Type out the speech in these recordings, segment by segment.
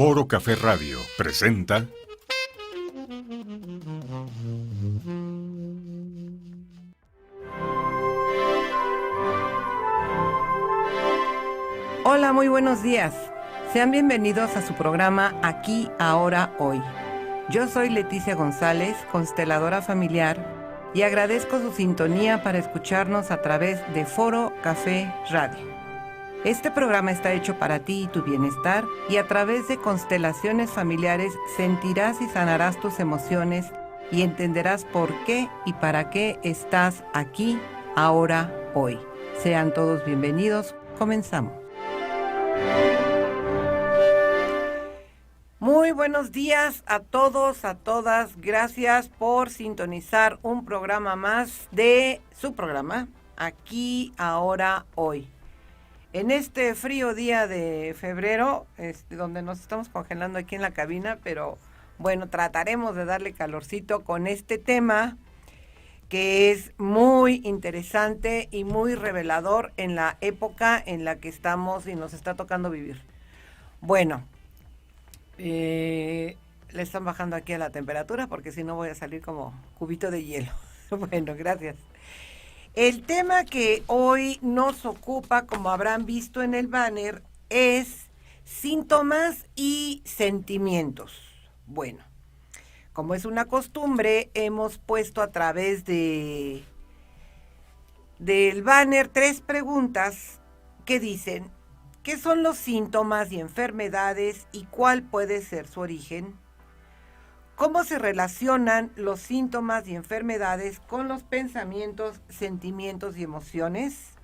Foro Café Radio presenta Hola, muy buenos días. Sean bienvenidos a su programa Aquí, Ahora, Hoy. Yo soy Leticia González, consteladora familiar, y agradezco su sintonía para escucharnos a través de Foro Café Radio. Este programa está hecho para ti y tu bienestar, y a través de constelaciones familiares sentirás y sanarás tus emociones y entenderás por qué y para qué estás aquí, ahora, hoy. Sean todos bienvenidos. Comenzamos. Muy buenos días a todos, a todas. Gracias por sintonizar un programa más de su programa, Aquí, Ahora, Hoy. En este frío día de febrero, donde nos estamos congelando aquí en la cabina, pero bueno, trataremos de darle calorcito con este tema que es muy interesante y muy revelador en la época en la que estamos y nos está tocando vivir. Bueno, le están bajando aquí a la temperatura porque si no voy a salir como cubito de hielo. Bueno, gracias. El tema que hoy nos ocupa, como habrán visto en el banner, es síntomas y sentimientos. Bueno, como es una costumbre, hemos puesto a través del banner 3 preguntas que dicen: ¿qué son los síntomas y enfermedades y cuál puede ser su origen? ¿Cómo se relacionan los síntomas y enfermedades con los pensamientos, sentimientos y emociones?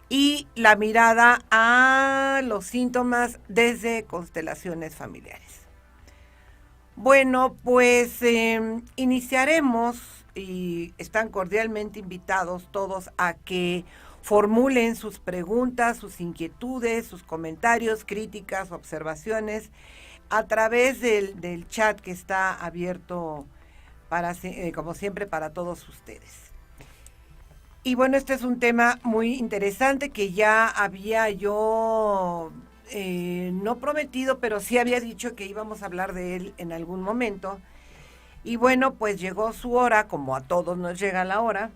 Y la mirada a los síntomas desde constelaciones familiares. Bueno, pues iniciaremos y están cordialmente invitados todos a que formulen sus preguntas, sus inquietudes, sus comentarios, críticas, observaciones a través del chat que está abierto para, como siempre, para todos ustedes. Y bueno, este es un tema muy interesante que ya había yo no prometido, pero sí había dicho que íbamos a hablar de él en algún momento. Y bueno, pues llegó su hora, como a todos nos llega la hora,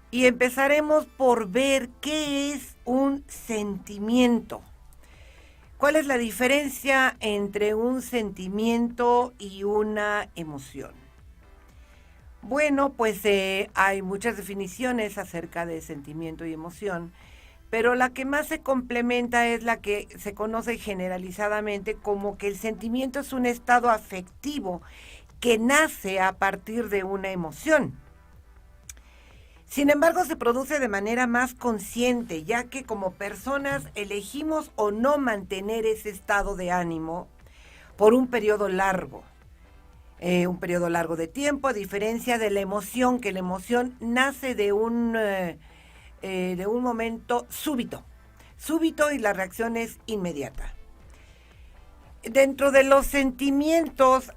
y empezaremos por ver qué es un sentimiento. ¿Cuál es la diferencia entre un sentimiento y una emoción? Bueno, pues hay muchas definiciones acerca de sentimiento y emoción, pero la que más se complementa es la que se conoce generalizadamente como que el sentimiento es un estado afectivo que nace a partir de una emoción. Sin embargo, se produce de manera más consciente, ya que como personas elegimos o no mantener ese estado de ánimo por un periodo largo de tiempo, a diferencia de la emoción, que la emoción nace de un momento súbito y la reacción es inmediata. Dentro de los sentimientos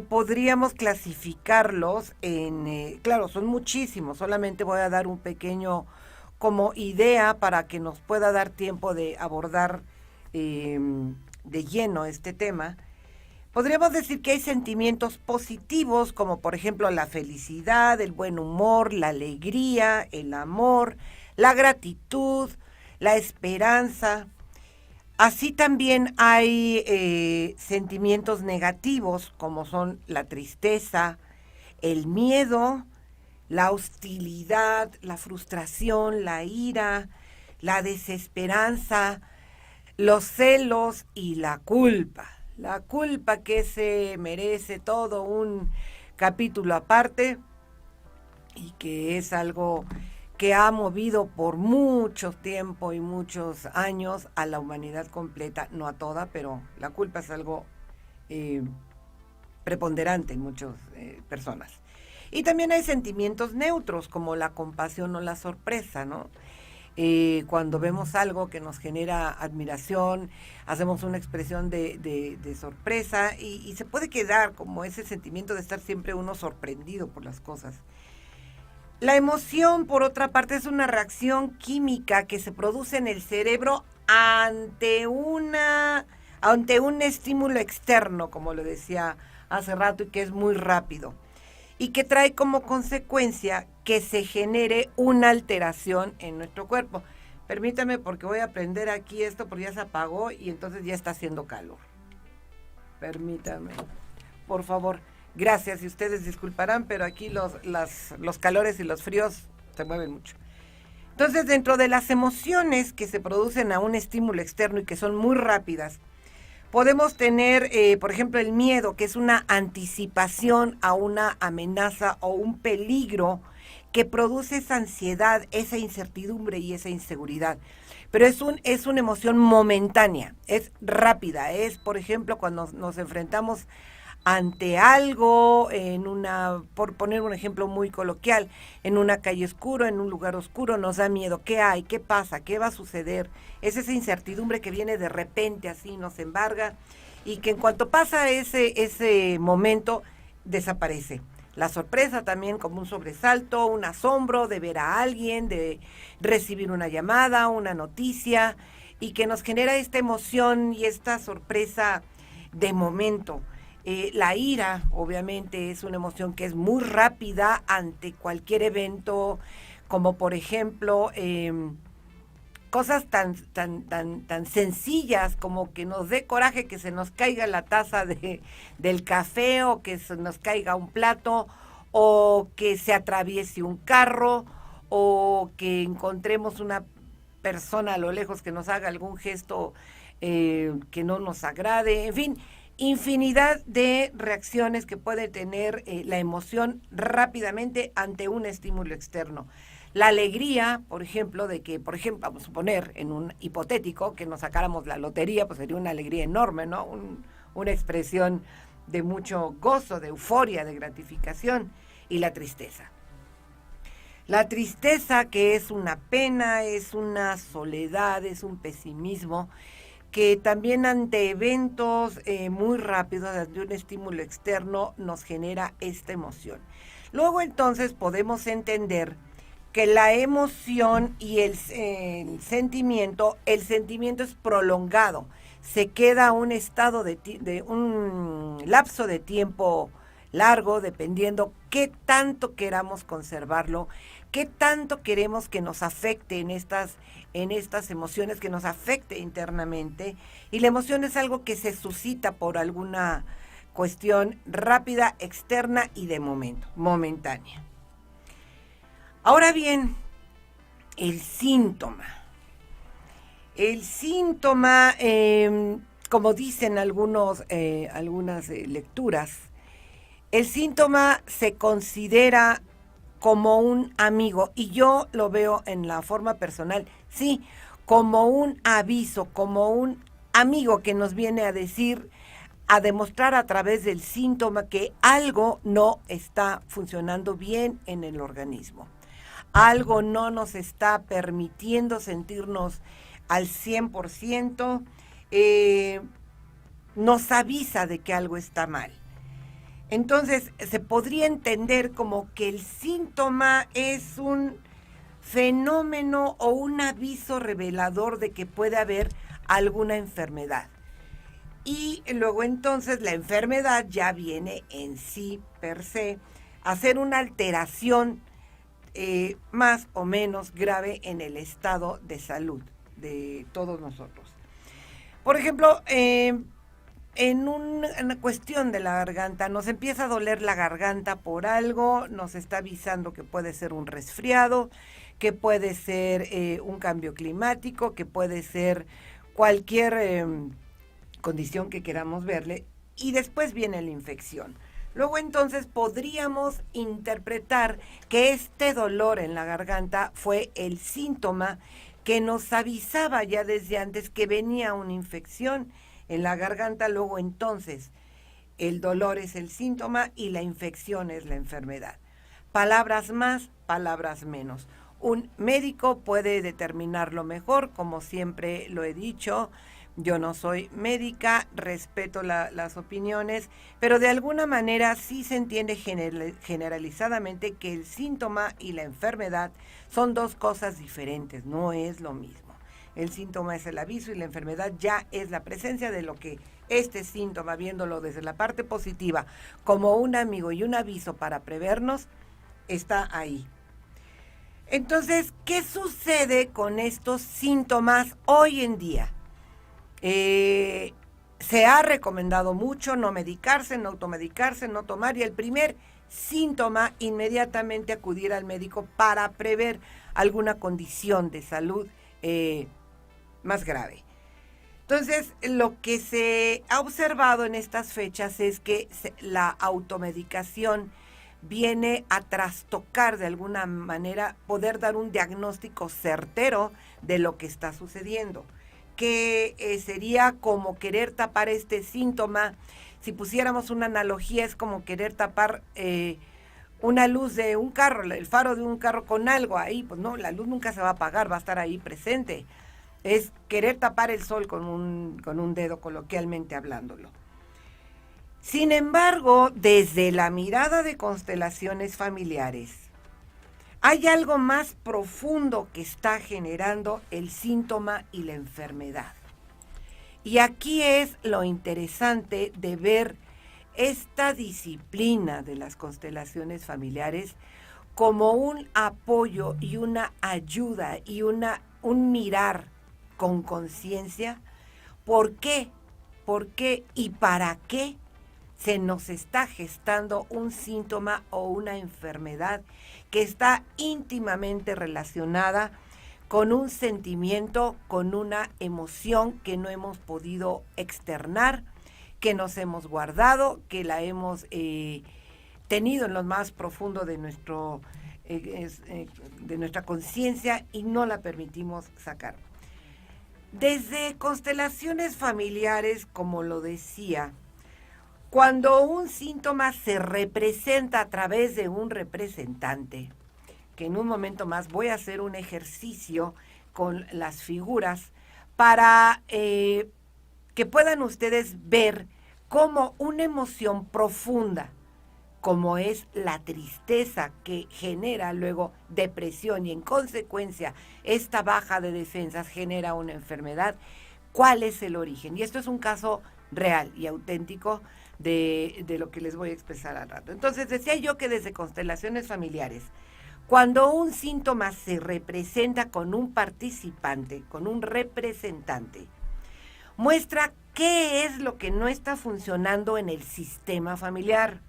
podríamos clasificarlos en, claro, son muchísimos, solamente voy a dar un pequeño como idea para que nos pueda dar tiempo de abordar de lleno este tema. Podríamos decir que hay sentimientos positivos como por ejemplo la felicidad, el buen humor, la alegría, el amor, la gratitud, la esperanza. Así también hay sentimientos negativos como son la tristeza, el miedo, la hostilidad, la frustración, la ira, la desesperanza, los celos y la culpa. La culpa que se merece todo un capítulo aparte y que es algo que ha movido por mucho tiempo y muchos años a la humanidad completa, no a toda, pero la culpa es algo preponderante en muchas personas. Y también hay sentimientos neutros como la compasión o la sorpresa, ¿no? Cuando vemos algo que nos genera admiración, hacemos una expresión de sorpresa y se puede quedar como ese sentimiento de estar siempre uno sorprendido por las cosas. La emoción, por otra parte, es una reacción química que se produce en el cerebro ante ante un estímulo externo, como lo decía hace rato, y que es muy rápido, y que trae como consecuencia que se genere una alteración en nuestro cuerpo. Permítame porque voy a prender aquí esto porque ya se apagó y entonces ya está haciendo calor. Permítame, por favor. Gracias, y ustedes disculparán, pero aquí los calores y los fríos se mueven mucho. Entonces, dentro de las emociones que se producen a un estímulo externo y que son muy rápidas, podemos tener, por ejemplo, el miedo, que es una anticipación a una amenaza o un peligro que produce esa ansiedad, esa incertidumbre y esa inseguridad. Pero es una emoción momentánea, es rápida. Es, por ejemplo, cuando nos enfrentamos ante algo, por poner un ejemplo muy coloquial, en una calle oscura, en un lugar oscuro, nos da miedo. ¿Qué hay? ¿Qué pasa? ¿Qué va a suceder? Es esa incertidumbre que viene de repente, así nos embarga, y que en cuanto pasa ese momento, desaparece. La sorpresa también como un sobresalto, un asombro de ver a alguien, de recibir una llamada, una noticia, y que nos genera esta emoción y esta sorpresa de momento. La ira, obviamente, es una emoción que es muy rápida ante cualquier evento, como por ejemplo cosas tan sencillas como que nos dé coraje que se nos caiga la taza del café, o que se nos caiga un plato, o que se atraviese un carro, o que encontremos una persona a lo lejos que nos haga algún gesto que no nos agrade. En fin, infinidad de reacciones que puede tener la emoción rápidamente ante un estímulo externo. La alegría, por ejemplo, vamos a suponer, en un hipotético, que nos sacáramos la lotería, pues sería una alegría enorme, ¿no? Una expresión de mucho gozo, de euforia, de gratificación. Y la tristeza. La tristeza, que es una pena, es una soledad, es un pesimismo, que también ante eventos muy rápidos, ante un estímulo externo, nos genera esta emoción. Luego entonces podemos entender que la emoción y el sentimiento es prolongado, se queda un estado de un lapso de tiempo largo, dependiendo qué tanto queramos conservarlo, qué tanto queremos que nos afecte en estas emociones, que nos afecte internamente. Y la emoción es algo que se suscita por alguna cuestión rápida, externa y de momento, momentánea. Ahora bien, el síntoma. El síntoma, como dicen algunas lecturas, el síntoma se considera como un amigo, y yo lo veo en la forma personal, sí, como un aviso, como un amigo que nos viene a decir, a demostrar a través del síntoma que algo no está funcionando bien en el organismo. Algo no nos está permitiendo sentirnos al 100%, nos avisa de que algo está mal. Entonces, se podría entender como que el síntoma es un fenómeno o un aviso revelador de que puede haber alguna enfermedad. Y luego entonces la enfermedad ya viene en sí, per se, a ser una alteración más o menos grave en el estado de salud de todos nosotros. Por ejemplo, en una cuestión de la garganta, nos empieza a doler la garganta por algo, nos está avisando que puede ser un resfriado, que puede ser un cambio climático, que puede ser cualquier condición que queramos verle, y después viene la infección. Luego entonces podríamos interpretar que este dolor en la garganta fue el síntoma que nos avisaba ya desde antes que venía una infección en la garganta. Luego entonces el dolor es el síntoma y la infección es la enfermedad. Palabras más, palabras menos. Un médico puede determinarlo mejor, como siempre lo he dicho. Yo no soy médica, respeto las opiniones, pero de alguna manera sí se entiende generalizadamente que el síntoma y la enfermedad son dos cosas diferentes, no es lo mismo. El síntoma es el aviso y la enfermedad ya es la presencia de lo que este síntoma, viéndolo desde la parte positiva, como un amigo y un aviso para prevernos, está ahí. Entonces, ¿qué sucede con estos síntomas hoy en día? Se ha recomendado mucho no medicarse, no automedicarse, no tomar, y el primer síntoma, inmediatamente acudir al médico para prever alguna condición de salud más grave. Entonces, lo que se ha observado en estas fechas es que la automedicación viene a trastocar de alguna manera, poder dar un diagnóstico certero de lo que está sucediendo, que sería como querer tapar este síntoma. Si pusiéramos una analogía, es como querer tapar una luz de un carro, el faro de un carro con algo ahí. Pues no, la luz nunca se va a apagar, va a estar ahí presente. Es querer tapar el sol con un dedo, coloquialmente hablándolo. Sin embargo, desde la mirada de constelaciones familiares, hay algo más profundo que está generando el síntoma y la enfermedad. Y aquí es lo interesante de ver esta disciplina de las constelaciones familiares como un apoyo y una ayuda y un mirar con conciencia. ¿Por qué? ¿Por qué y para qué se nos está gestando un síntoma o una enfermedad que está íntimamente relacionada con un sentimiento, con una emoción que no hemos podido externar, que nos hemos guardado, que la hemos tenido en lo más profundo de nuestra conciencia y no la permitimos sacar? Desde constelaciones familiares, como lo decía, cuando un síntoma se representa a través de un representante, que en un momento más voy a hacer un ejercicio con las figuras para que puedan ustedes ver cómo una emoción profunda, como es la tristeza, que genera luego depresión y en consecuencia esta baja de defensas genera una enfermedad, ¿cuál es el origen? Y esto es un caso real y auténtico de lo que les voy a expresar al rato. Entonces, decía yo que desde constelaciones familiares, cuando un síntoma se representa con un participante, con un representante, muestra qué es lo que no está funcionando en el sistema familiar.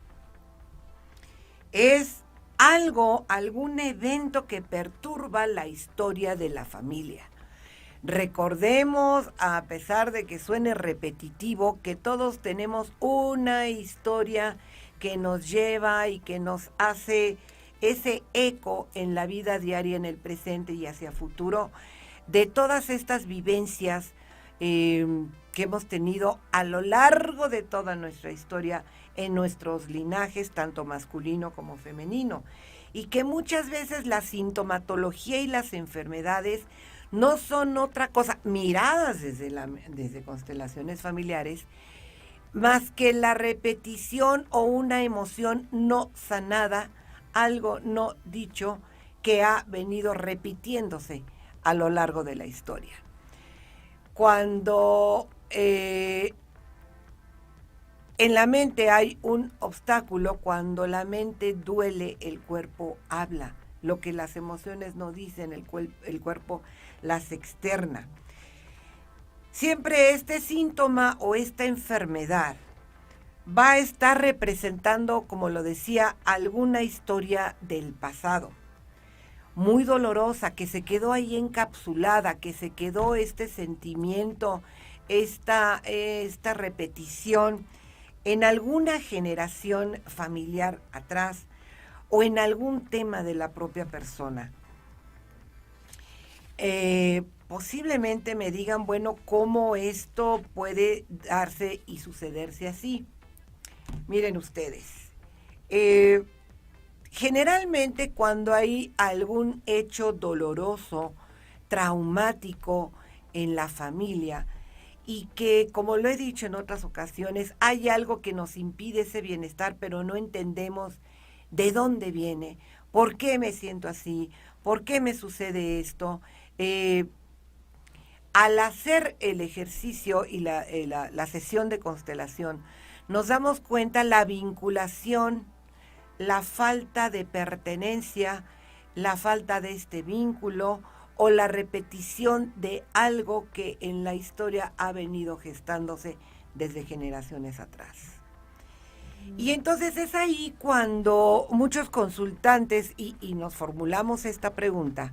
Es algún evento que perturba la historia de la familia. Recordemos, a pesar de que suene repetitivo, que todos tenemos una historia que nos lleva y que nos hace ese eco en la vida diaria, en el presente y hacia futuro, de todas estas vivencias que hemos tenido a lo largo de toda nuestra historia en nuestros linajes, tanto masculino como femenino, y que muchas veces la sintomatología y las enfermedades no son otra cosa, miradas desde constelaciones familiares, más que la repetición o una emoción no sanada, algo no dicho que ha venido repitiéndose a lo largo de la historia. Cuando en la mente hay un obstáculo, cuando la mente duele, el cuerpo habla. Lo que las emociones no dicen, el cuerpo las externa. Siempre este síntoma o esta enfermedad va a estar representando, como lo decía, alguna historia del pasado, muy dolorosa, que se quedó ahí encapsulada, que se quedó este sentimiento, esta repetición en alguna generación familiar atrás o en algún tema de la propia persona. Posiblemente me digan, bueno, ¿cómo esto puede darse y sucederse así? Miren ustedes, generalmente cuando hay algún hecho doloroso, traumático en la familia, y que, como lo he dicho en otras ocasiones, hay algo que nos impide ese bienestar, pero no entendemos de dónde viene, por qué me siento así, por qué me sucede esto. al hacer el ejercicio y la sesión de constelación, nos damos cuenta la vinculación, la falta de pertenencia, la falta de este vínculo o la repetición de algo que en la historia ha venido gestándose desde generaciones atrás. Y entonces es ahí cuando muchos consultantes, y nos formulamos esta pregunta,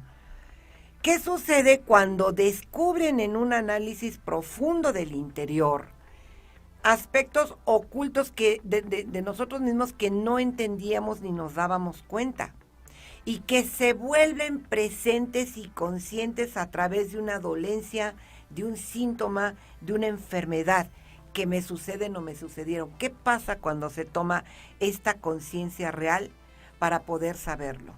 ¿qué sucede cuando descubren en un análisis profundo del interior aspectos ocultos que de nosotros mismos que no entendíamos ni nos dábamos cuenta? Y que se vuelven presentes y conscientes a través de una dolencia, de un síntoma, de una enfermedad que me suceden o me sucedieron. ¿Qué pasa cuando se toma esta conciencia real para poder saberlo?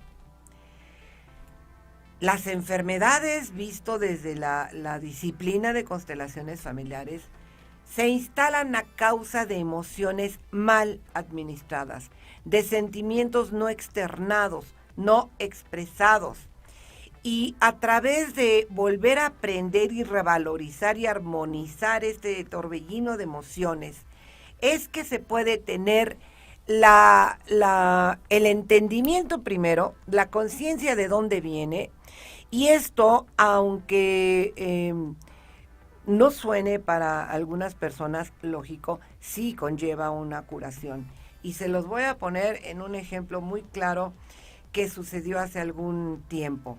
Las enfermedades, visto desde la disciplina de constelaciones familiares, se instalan a causa de emociones mal administradas, de sentimientos no externados, no expresados. Y a través de volver a aprender y revalorizar y armonizar este torbellino de emociones, es que se puede tener el entendimiento primero, la conciencia de dónde viene. Y esto, aunque no suene para algunas personas lógico, sí conlleva una curación. Y se los voy a poner en un ejemplo muy claro que sucedió hace algún tiempo.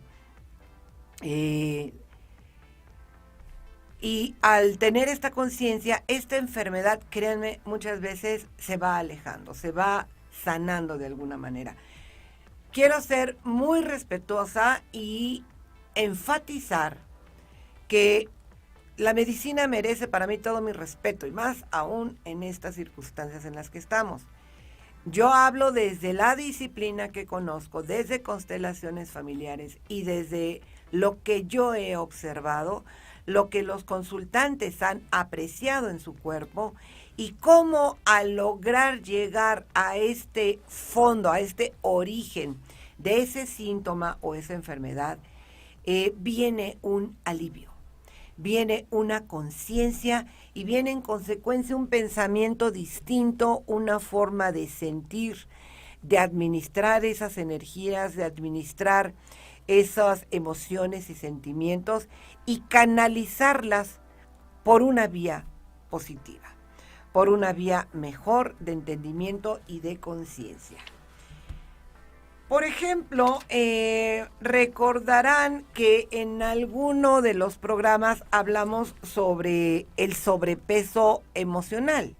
Y al tener esta conciencia, esta enfermedad, créanme, muchas veces se va alejando, se va sanando de alguna manera. Quiero ser muy respetuosa y enfatizar que la medicina merece para mí todo mi respeto, y más aún en estas circunstancias en las que estamos. Yo hablo desde la disciplina que conozco, desde constelaciones familiares y desde lo que yo he observado, lo que los consultantes han apreciado en su cuerpo y cómo al lograr llegar a este fondo, a este origen de ese síntoma o esa enfermedad, viene un alivio, viene una conciencia y viene en consecuencia un pensamiento distinto, una forma de sentir, de administrar esas energías, de administrar esas emociones y sentimientos y canalizarlas por una vía positiva, por una vía mejor de entendimiento y de conciencia. Por ejemplo, recordarán que en alguno de los programas hablamos sobre el sobrepeso emocional.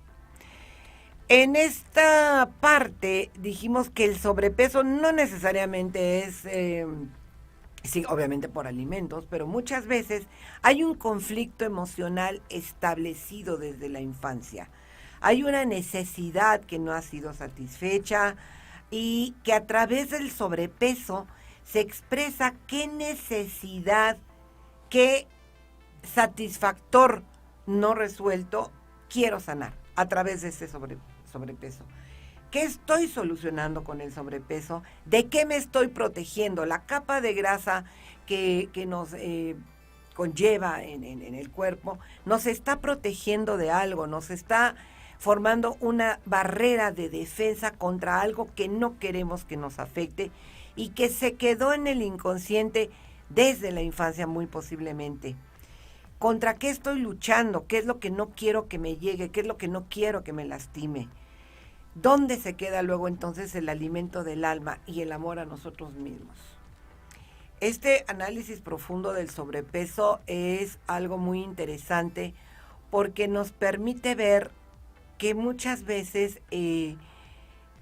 En esta parte dijimos que el sobrepeso no necesariamente es, sí, obviamente por alimentos, pero muchas veces hay un conflicto emocional establecido desde la infancia. Hay una necesidad que no ha sido satisfecha, y que a través del sobrepeso se expresa qué necesidad, qué satisfactor no resuelto quiero sanar a través de ese sobrepeso. ¿Qué estoy solucionando con el sobrepeso? ¿De qué me estoy protegiendo? La capa de grasa que nos conlleva en el cuerpo nos está protegiendo de algo, nos está formando una barrera de defensa contra algo que no queremos que nos afecte y que se quedó en el inconsciente desde la infancia muy posiblemente. ¿Contra qué estoy luchando? ¿Qué es lo que no quiero que me llegue? ¿Qué es lo que no quiero que me lastime? ¿Dónde se queda luego entonces el alimento del alma y el amor a nosotros mismos? Este análisis profundo del sobrepeso es algo muy interesante porque nos permite ver que muchas veces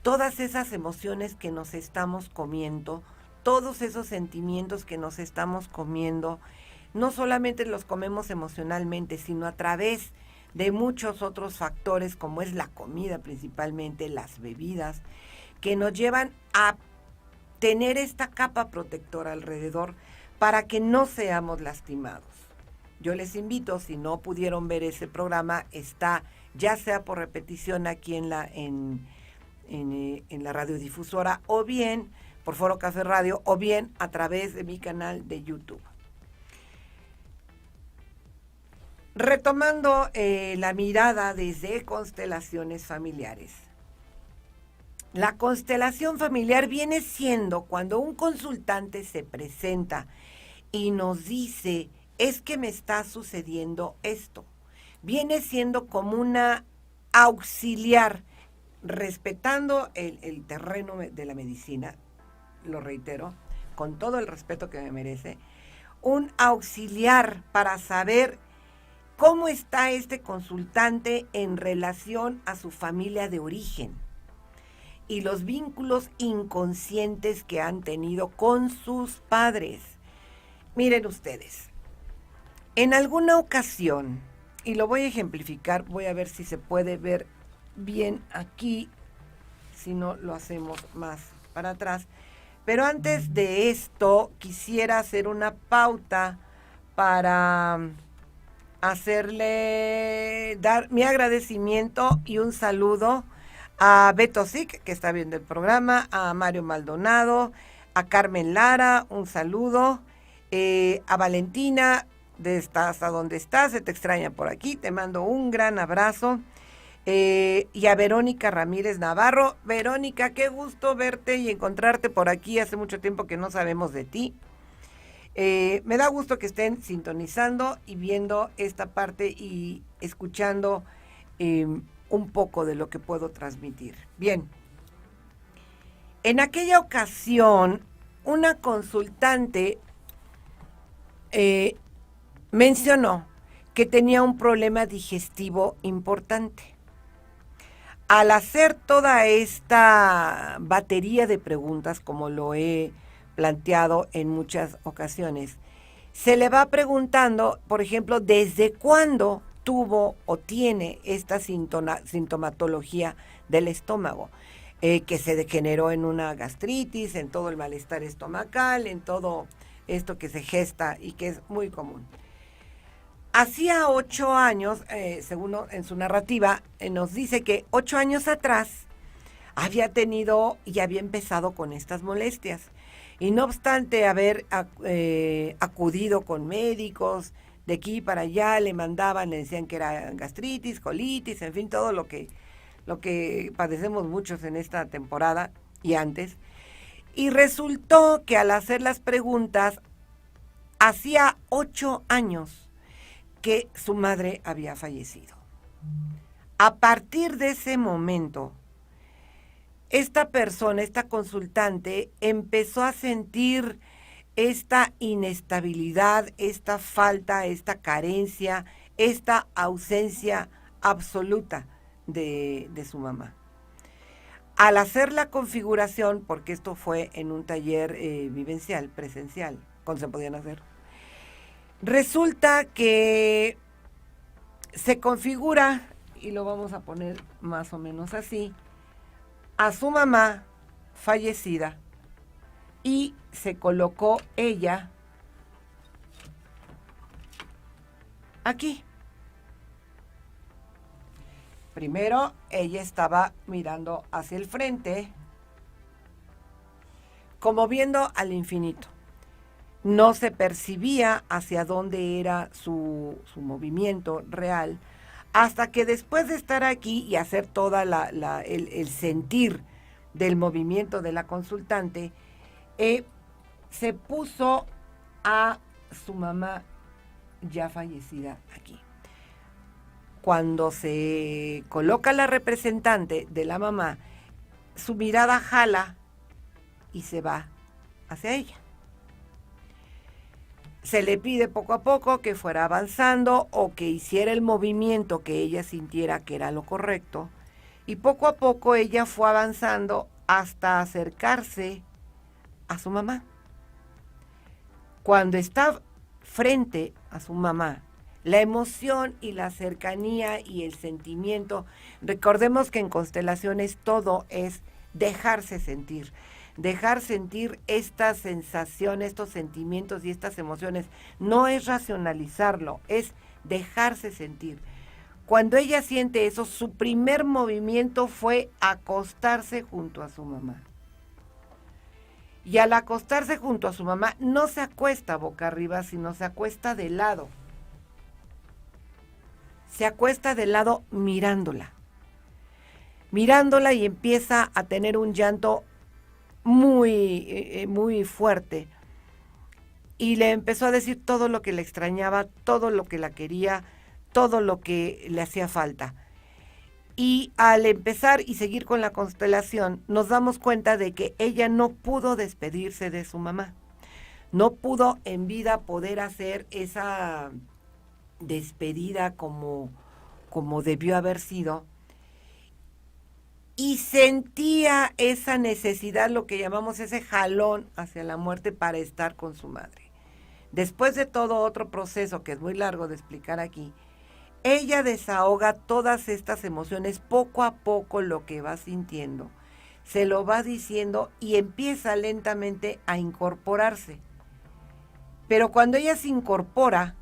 todas esas emociones que nos estamos comiendo, todos esos sentimientos que nos estamos comiendo, no solamente los comemos emocionalmente, sino a través de muchos otros factores, como es la comida principalmente, las bebidas, que nos llevan a tener esta capa protectora alrededor para que no seamos lastimados. Yo les invito, si no pudieron ver ese programa, está ya sea por repetición aquí en la radiodifusora, o bien por Foro Café Radio, o bien a través de mi canal de YouTube. Retomando la mirada desde constelaciones familiares. La constelación familiar viene siendo cuando un consultante se presenta y nos dice, es que me está sucediendo esto. Viene siendo como una auxiliar, respetando el terreno de la medicina, lo reitero, con todo el respeto que me merece, un auxiliar para saber cómo está este consultante en relación a su familia de origen y los vínculos inconscientes que han tenido con sus padres. Miren ustedes, en alguna ocasión, y lo voy a ejemplificar, voy a ver si se puede ver bien aquí, si no lo hacemos más para atrás, pero antes de esto quisiera hacer una pauta para dar mi agradecimiento y un saludo a Beto Sic, que está viendo el programa, a Mario Maldonado, a Carmen Lara, un saludo, a Valentina, hasta donde estás, se te extraña por aquí, te mando un gran abrazo, y a Verónica Ramírez Navarro. Verónica, qué gusto verte y encontrarte por aquí, hace mucho tiempo que no sabemos de ti. Me da gusto que estén sintonizando y viendo esta parte y escuchando un poco de lo que puedo transmitir. Bien, en aquella ocasión, una consultante mencionó que tenía un problema digestivo importante. Al hacer toda esta batería de preguntas, como lo he planteado en muchas ocasiones, se le va preguntando, por ejemplo, ¿desde cuándo tuvo o tiene esta sintomatología del estómago? Que se degeneró en una gastritis, en todo el malestar estomacal, en todo esto que se gesta y que es muy común. Hacía 8 años, según en su narrativa, nos dice que 8 años atrás había tenido y había empezado con estas molestias. Y no obstante haber acudido con médicos de aquí para allá, le mandaban, le decían que era gastritis, colitis, en fin, todo lo que padecemos muchos en esta temporada y antes. Y resultó que al hacer las preguntas, hacía 8 años que su madre había fallecido. A partir de ese momento, esta persona, esta consultante, empezó a sentir esta inestabilidad, esta falta, esta carencia, esta ausencia absoluta de su mamá. Al hacer la configuración, porque esto fue en un taller vivencial, presencial, cuando se podían hacer, resulta que se configura, y lo vamos a poner más o menos así, a su mamá fallecida y se colocó ella aquí. Primero ella estaba mirando hacia el frente, como viendo al infinito. No se percibía hacia dónde era su movimiento real, hasta que después de estar aquí y hacer toda el sentir del movimiento de la consultante, se puso a su mamá ya fallecida aquí. Cuando se coloca la representante de la mamá, su mirada jala y se va hacia ella. Se le pide poco a poco que fuera avanzando o que hiciera el movimiento que ella sintiera que era lo correcto. Y poco a poco ella fue avanzando hasta acercarse a su mamá. Cuando está frente a su mamá, la emoción y la cercanía y el sentimiento, recordemos que en constelaciones todo es dejarse sentir. Dejar sentir estas sensaciones, estos sentimientos y estas emociones. No es racionalizarlo, es dejarse sentir. Cuando ella siente eso, su primer movimiento fue acostarse junto a su mamá. Y al acostarse junto a su mamá, no se acuesta boca arriba, sino se acuesta de lado. se acuesta de lado mirándola y empieza a tener un llanto muy fuerte. Y le empezó a decir todo lo que le extrañaba, todo lo que la quería, todo lo que le hacía falta. Y al empezar y seguir con la constelación, nos damos cuenta de que ella no pudo despedirse de su mamá. No pudo en vida poder hacer esa despedida como debió haber sido. Y sentía esa necesidad, lo que llamamos ese jalón hacia la muerte para estar con su madre. Después de todo otro proceso que es muy largo de explicar aquí, ella desahoga todas estas emociones poco a poco, lo que va sintiendo, se lo va diciendo y empieza lentamente a incorporarse. Pero cuando ella se incorpora,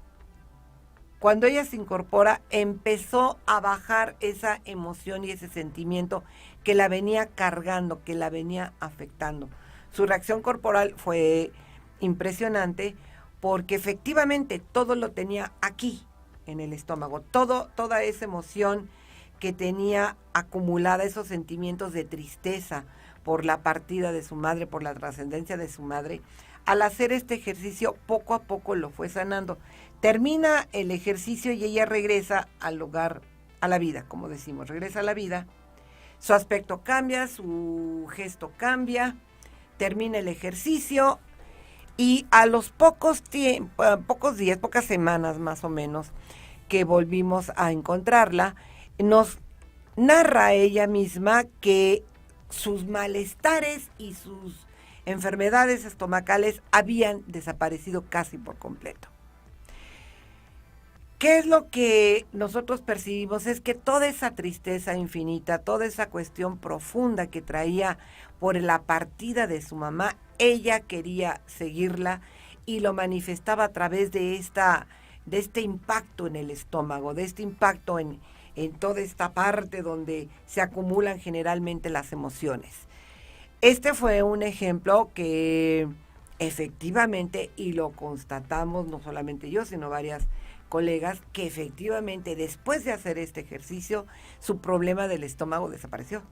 empezó a bajar esa emoción y ese sentimiento que la venía cargando, que la venía afectando. Su reacción corporal fue impresionante porque efectivamente todo lo tenía aquí, en el estómago. Toda esa emoción que tenía acumulada, esos sentimientos de tristeza por la partida de su madre, por la trascendencia de su madre, al hacer este ejercicio, poco a poco lo fue sanando. Termina el ejercicio y ella regresa al lugar, a la vida, como decimos, regresa a la vida. Su aspecto cambia, su gesto cambia, termina el ejercicio y a los pocos días, pocas semanas más o menos, que volvimos a encontrarla, nos narra ella misma que sus malestares y sus enfermedades estomacales habían desaparecido casi por completo. ¿Qué es lo que nosotros percibimos? Es que toda esa tristeza infinita, toda esa cuestión profunda que traía por la partida de su mamá, ella quería seguirla y lo manifestaba a través de este impacto en el estómago, de este impacto en toda esta parte donde se acumulan generalmente las emociones. Este fue un ejemplo que efectivamente, y lo constatamos no solamente yo, sino varias colegas, que efectivamente después de hacer este ejercicio, su problema del estómago desapareció.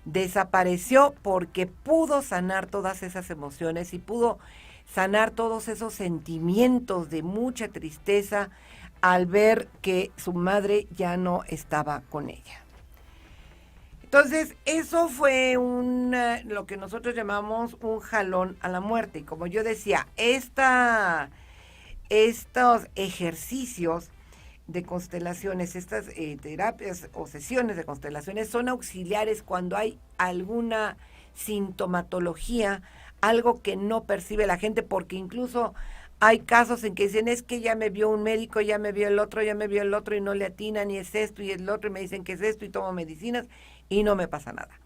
Desapareció porque pudo sanar todas esas emociones y pudo sanar todos esos sentimientos de mucha tristeza al ver que su madre ya no estaba con ella. Entonces, eso fue lo que nosotros llamamos un jalón a la muerte. Y como yo decía, estos ejercicios de constelaciones, estas terapias o sesiones de constelaciones son auxiliares cuando hay alguna sintomatología, algo que no percibe la gente, porque incluso hay casos en que dicen, es que ya me vio un médico, ya me vio el otro y no le atinan, y es esto y el otro, y me dicen que es esto y tomo medicinas y no me pasa nada.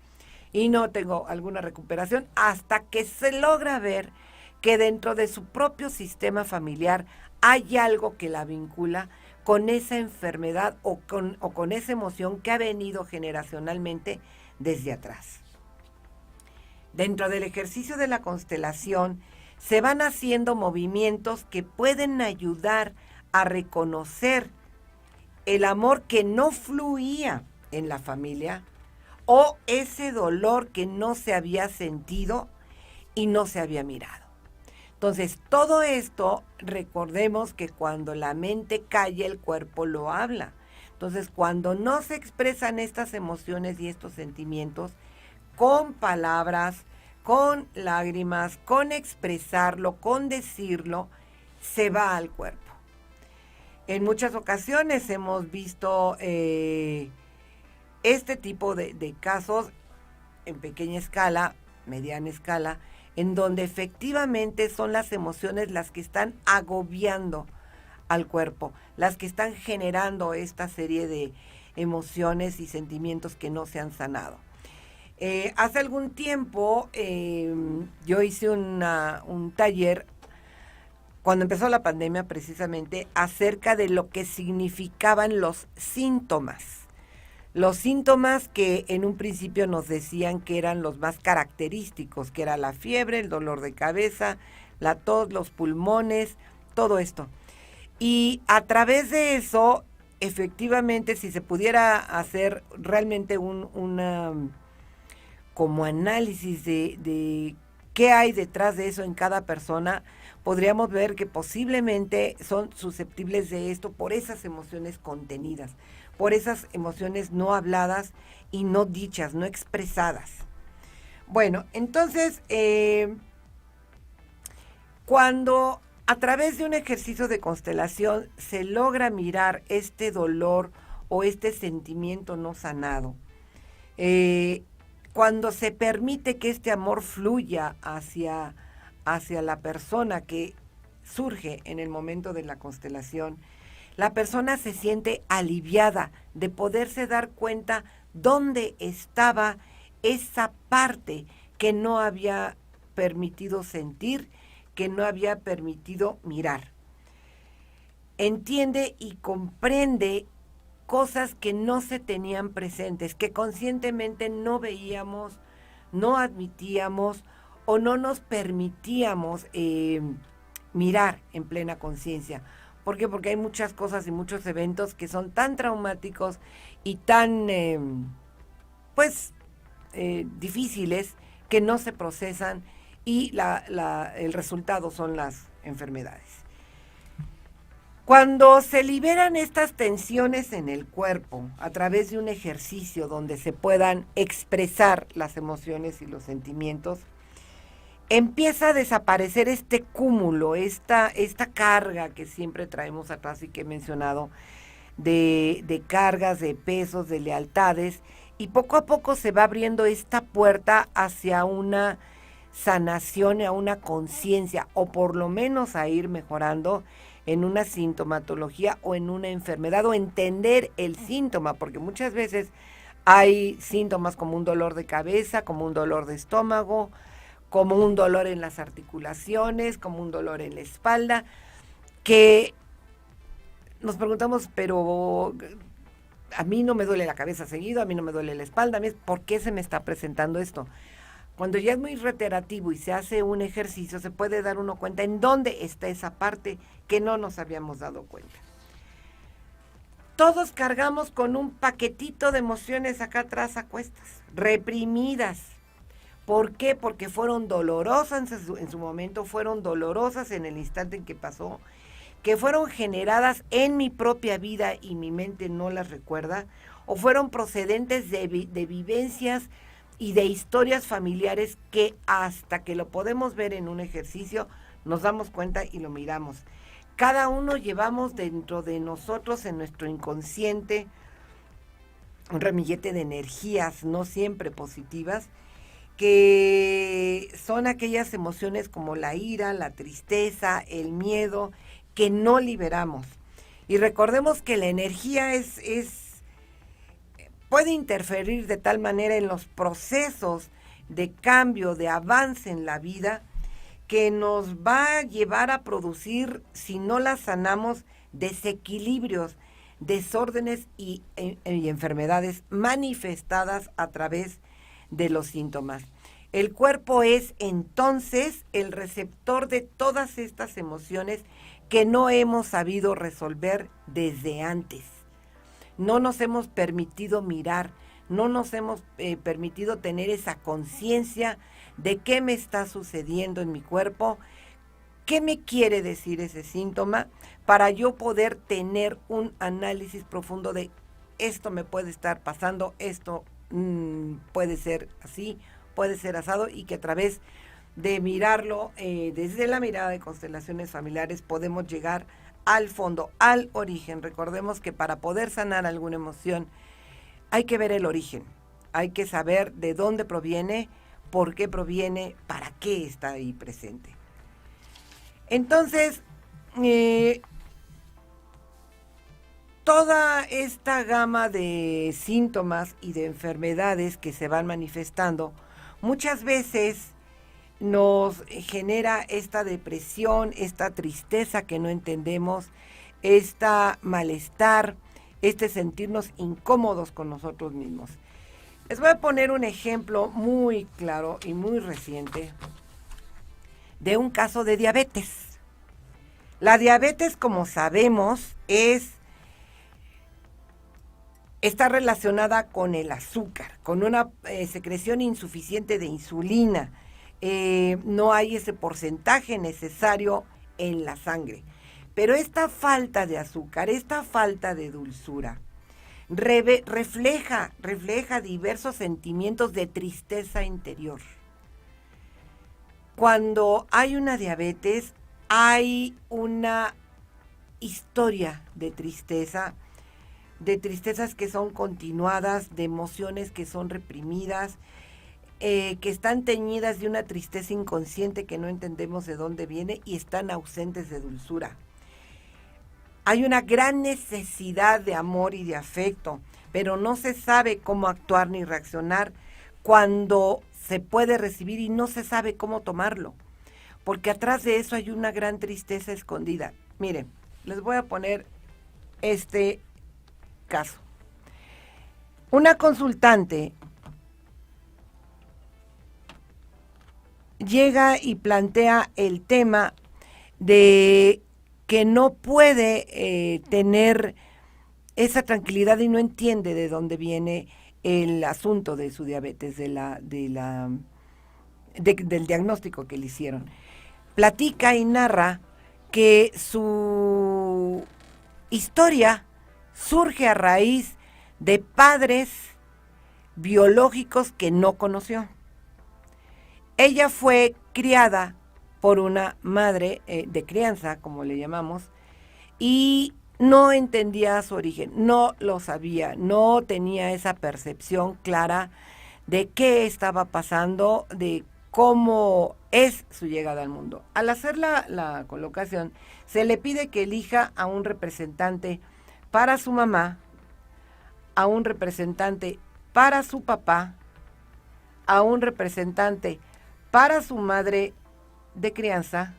Y no tengo alguna recuperación hasta que se logra ver que dentro de su propio sistema familiar hay algo que la vincula con esa enfermedad o con esa emoción que ha venido generacionalmente desde atrás. Dentro del ejercicio de la constelación se van haciendo movimientos que pueden ayudar a reconocer el amor que no fluía en la familia o ese dolor que no se había sentido y no se había mirado. Entonces, todo esto, recordemos que cuando la mente calla, el cuerpo lo habla. Entonces, cuando no se expresan estas emociones y estos sentimientos con palabras, con lágrimas, con expresarlo, con decirlo, se va al cuerpo. En muchas ocasiones hemos visto este tipo de casos en pequeña escala, mediana escala, en donde efectivamente son las emociones las que están agobiando al cuerpo, las que están generando esta serie de emociones y sentimientos que no se han sanado. Hace algún tiempo yo hice un taller, cuando empezó la pandemia precisamente, acerca de lo que significaban los síntomas. Los síntomas que en un principio nos decían que eran los más característicos, que era la fiebre, el dolor de cabeza, la tos, los pulmones, todo esto. Y a través de eso efectivamente, si se pudiera hacer realmente una como análisis de qué hay detrás de eso en cada persona, podríamos ver que posiblemente son susceptibles de esto por esas emociones contenidas, por esas emociones no habladas y no dichas, no expresadas. Bueno, entonces, cuando a través de un ejercicio de constelación se logra mirar este dolor o este sentimiento no sanado, cuando se permite que este amor fluya hacia la persona que surge en el momento de la constelación, la persona se siente aliviada de poderse dar cuenta dónde estaba esa parte que no había permitido sentir, que no había permitido mirar. Entiende y comprende cosas que no se tenían presentes, que conscientemente no veíamos, no admitíamos o no nos permitíamos mirar en plena conciencia. ¿Por qué? Porque hay muchas cosas y muchos eventos que son tan traumáticos y tan, difíciles, que no se procesan y el resultado son las enfermedades. Cuando se liberan estas tensiones en el cuerpo a través de un ejercicio donde se puedan expresar las emociones y los sentimientos, empieza a desaparecer este cúmulo, esta carga que siempre traemos atrás y que he mencionado, de cargas, de pesos, de lealtades, y poco a poco se va abriendo esta puerta hacia una sanación, a una conciencia, o por lo menos a ir mejorando en una sintomatología o en una enfermedad, o entender el síntoma, porque muchas veces hay síntomas como un dolor de cabeza, como un dolor de estómago, como un dolor en las articulaciones, como un dolor en la espalda, que nos preguntamos, pero a mí no me duele la cabeza seguido, a mí no me duele la espalda, ¿por qué se me está presentando esto? Cuando ya es muy reiterativo y se hace un ejercicio, se puede dar uno cuenta en dónde está esa parte que no nos habíamos dado cuenta. Todos cargamos con un paquetito de emociones acá atrás a cuestas, reprimidas. ¿Por qué? Porque fueron dolorosas en su momento, fueron dolorosas en el instante en que pasó, que fueron generadas en mi propia vida y mi mente no las recuerda, o fueron procedentes de vivencias y de historias familiares que hasta que lo podemos ver en un ejercicio nos damos cuenta y lo miramos. Cada uno llevamos dentro de nosotros, en nuestro inconsciente, un ramillete de energías no siempre positivas, que son aquellas emociones como la ira, la tristeza, el miedo, que no liberamos. Y recordemos que la energía puede interferir de tal manera en los procesos de cambio, de avance en la vida, que nos va a llevar a producir, si no la sanamos, desequilibrios, desórdenes y enfermedades manifestadas a través de los síntomas. El cuerpo es entonces el receptor de todas estas emociones que no hemos sabido resolver desde antes. No nos hemos permitido mirar, no nos hemos permitido tener esa conciencia de qué me está sucediendo en mi cuerpo, qué me quiere decir ese síntoma, para yo poder tener un análisis profundo de esto me puede estar pasando, esto puede ser así, puede ser asado, y que a través de mirarlo desde la mirada de constelaciones familiares podemos llegar al fondo, al origen. Recordemos que para poder sanar alguna emoción hay que ver el origen, hay que saber de dónde proviene, por qué proviene, para qué está ahí presente. Entonces, toda esta gama de síntomas y de enfermedades que se van manifestando, muchas veces nos genera esta depresión, esta tristeza que no entendemos, esta malestar, este sentirnos incómodos con nosotros mismos. Les voy a poner un ejemplo muy claro y muy reciente de un caso de diabetes. La diabetes, como sabemos, es está relacionada con el azúcar, con una secreción insuficiente de insulina. No hay ese porcentaje necesario en la sangre. Pero esta falta de azúcar, esta falta de dulzura, refleja diversos sentimientos de tristeza interior. Cuando hay una diabetes, hay una historia de tristeza, de tristezas que son continuadas, de emociones que son reprimidas, que están teñidas de una tristeza inconsciente que no entendemos de dónde viene y están ausentes de dulzura. Hay una gran necesidad de amor y de afecto, pero no se sabe cómo actuar ni reaccionar cuando se puede recibir y no se sabe cómo tomarlo, porque atrás de eso hay una gran tristeza escondida. Miren, les voy a poner este caso. Una consultante llega y plantea el tema de que no puede tener esa tranquilidad y no entiende de dónde viene el asunto de su diabetes, del diagnóstico que le hicieron. Platica y narra que su historia surge a raíz de padres biológicos que no conoció. Ella fue criada por una madre de crianza, como le llamamos, y no entendía su origen, no lo sabía, no tenía esa percepción clara de qué estaba pasando, de cómo es su llegada al mundo. Al hacer la colocación, se le pide que elija a un representante para su mamá, a un representante para su papá, a un representante para su madre de crianza.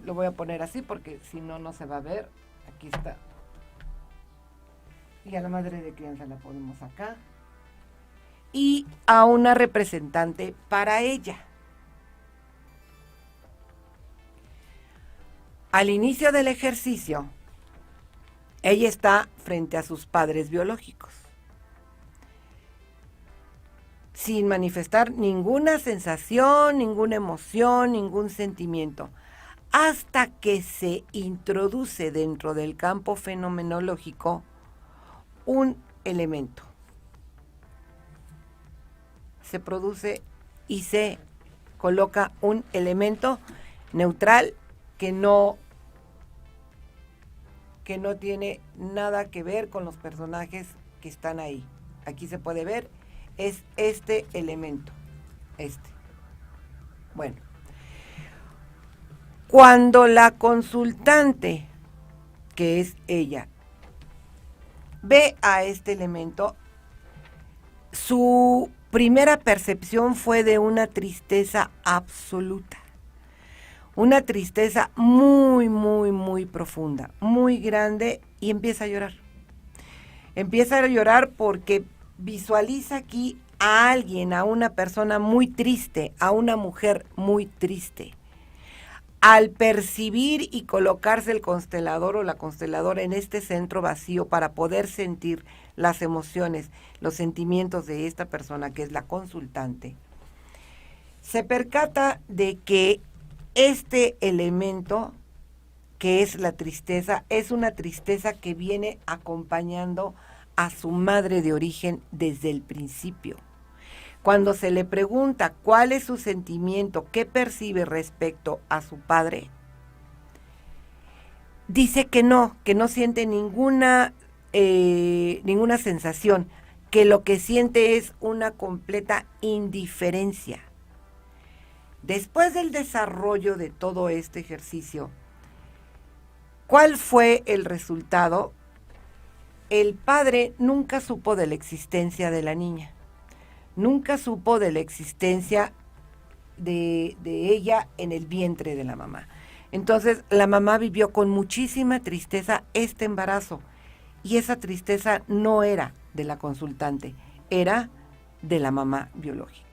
Lo voy a poner así porque si no, no se va a ver. Aquí está. Y a la madre de crianza la ponemos acá. Y a una representante para ella. Al inicio del ejercicio, ella está frente a sus padres biológicos, sin manifestar ninguna sensación, ninguna emoción, ningún sentimiento, hasta que se introduce dentro del campo fenomenológico un elemento. Se produce y se coloca un elemento neutral que no tiene nada que ver con los personajes que están ahí. Aquí se puede ver, es este elemento, este. Bueno, cuando la consultante, que es ella, ve a este elemento, su primera percepción fue de una tristeza absoluta. Una tristeza muy, muy, muy profunda, muy grande, y empieza a llorar. Empieza a llorar porque visualiza aquí a alguien, a una persona muy triste, a una mujer muy triste. Al percibir y colocarse el constelador o la consteladora en este centro vacío para poder sentir las emociones, los sentimientos de esta persona que es la consultante, se percata de que este elemento, que es la tristeza, es una tristeza que viene acompañando a su madre de origen desde el principio. Cuando se le pregunta cuál es su sentimiento, qué percibe respecto a su padre, dice que no siente ninguna sensación, que lo que siente es una completa indiferencia. Después del desarrollo de todo este ejercicio, ¿cuál fue el resultado? El padre nunca supo de la existencia de la niña, nunca supo de la existencia de ella en el vientre de la mamá. Entonces, la mamá vivió con muchísima tristeza este embarazo, y esa tristeza no era de la consultante, era de la mamá biológica.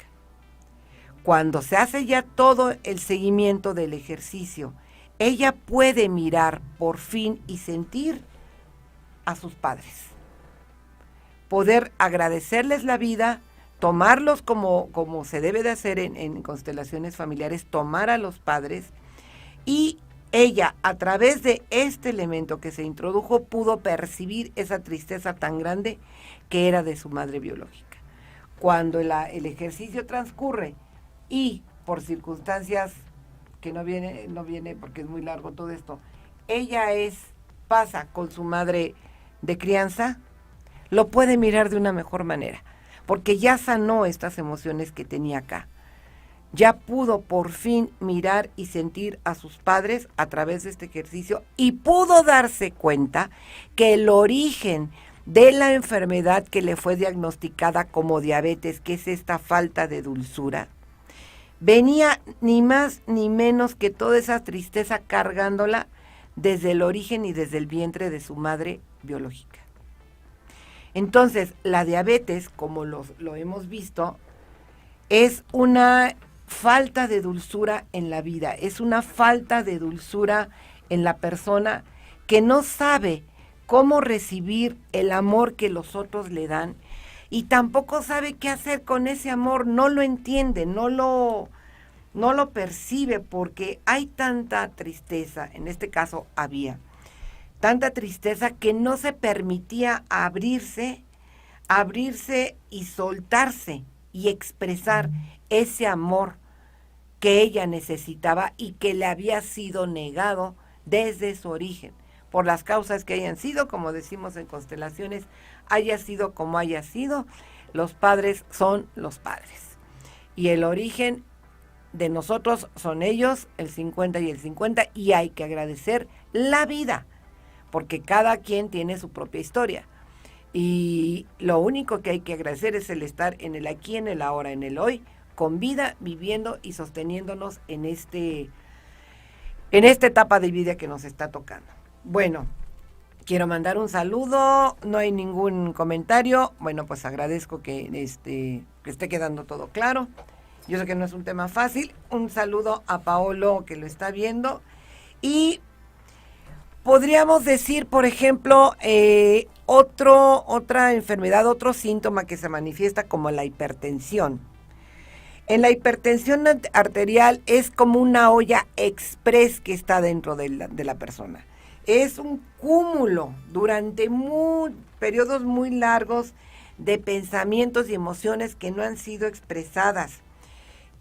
Cuando se hace ya todo el seguimiento del ejercicio, ella puede mirar por fin y sentir a sus padres. poder agradecerles la vida, tomarlos como se debe de hacer en constelaciones familiares, tomar a los padres, y ella, a través de este elemento que se introdujo, pudo percibir esa tristeza tan grande que era de su madre biológica. Cuando el ejercicio transcurre y por circunstancias que no viene porque es muy largo todo esto, ella pasa con su madre de crianza, lo puede mirar de una mejor manera, porque ya sanó estas emociones que tenía acá. Ya pudo por fin mirar y sentir a sus padres a través de este ejercicio y pudo darse cuenta que el origen de la enfermedad que le fue diagnosticada como diabetes, que es esta falta de dulzura, venía ni más ni menos que toda esa tristeza cargándola desde el origen y desde el vientre de su madre biológica. Entonces, la diabetes, como lo hemos visto, es una falta de dulzura en la vida, es una falta de dulzura en la persona que no sabe cómo recibir el amor que los otros le dan y tampoco sabe qué hacer con ese amor, no lo entiende, no lo percibe, porque hay tanta tristeza, en este caso había tanta tristeza que no se permitía abrirse y soltarse y expresar ese amor que ella necesitaba y que le había sido negado desde su origen, por las causas que hayan sido, como decimos en constelaciones, haya sido como haya sido, los padres son los padres. Y el origen de nosotros son ellos, el 50 y el 50, y hay que agradecer la vida, porque cada quien tiene su propia historia. Y lo único que hay que agradecer es el estar en el aquí, en el ahora, en el hoy, con vida, viviendo y sosteniéndonos en esta etapa de vida que nos está tocando. Bueno, quiero mandar un saludo, no hay ningún comentario. Bueno, pues agradezco que esté quedando todo claro. Yo sé que no es un tema fácil. Un saludo a Paolo, que lo está viendo. Y podríamos decir, por ejemplo, otra enfermedad, otro síntoma que se manifiesta como la hipertensión. En la hipertensión arterial es como una olla express que está dentro de la persona. Es un cúmulo durante periodos muy largos de pensamientos y emociones que no han sido expresadas,